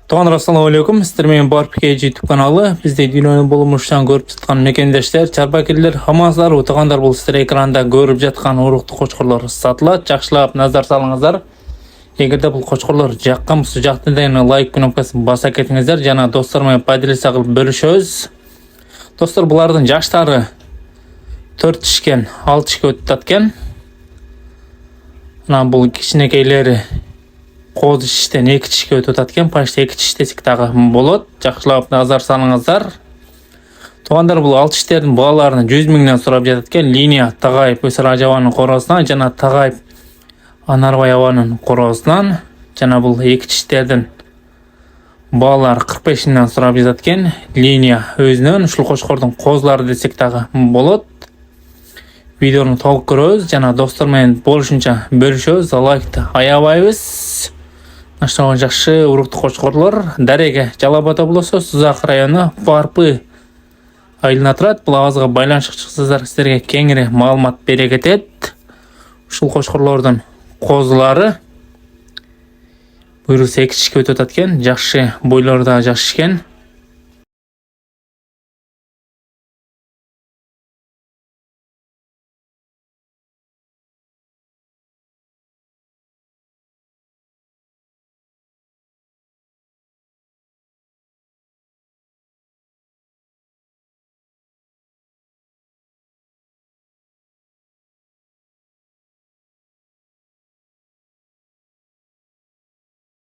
Туған ассалаmu алейкум. Сіздер менен Барп KG YouTube каналы. Бізде дүйнөнү болумуштан көрүп жаткан мекендештер, чарбакерлер, хамазлар, утагандар бул сіздер экранда көрүп жаткан уруктуу кочкорлор сатылат. Жакшылап назар салыңыздар. Эгерде бул кочкорлор жаккан болсо жактырдайын лайк кнопкасын баса кетиңиздер. Жана достор менен поделиться кылып бөлүшөбүз. Достор, булардын жаштары 4 тишкен 6 тишке өтүп экен. Мына бул кичинекейлери qoz işten 2 tişke ötüp atken, paşta 2 tiş desek dağı bolot. Жақшылап назар салыңыздар. Туғандар бұл 6 тиштердің бағаларını 100 миңнен сұрап жататкен. Линия Тағайып Өсір Ажаваның қорасынан, жана Тағайып Анарбай Аваның қорасынан, жана бұл 2 тиштердің бағалары 45 миңнен сұрап жататкен. Линия өзінен ушул қошқордың қозлары десек дағы болот. Видеоны толық көрөбүз, жана достор менен болушунча бөлүшөбүз. Лайкты аябайбыз. Аштаган жакшы уруктуу кочкорлор Дареге Жалал Ата болсо Сузак району Барпы айылына турат. Бул абазга байланышка чыксаңыздар сиздерге кеңири маалымат бере кетет. Ушул кочкорлордун козулары буйругу 2 тишке өтүп аткан. Жакшы бойлору да жакшы экен.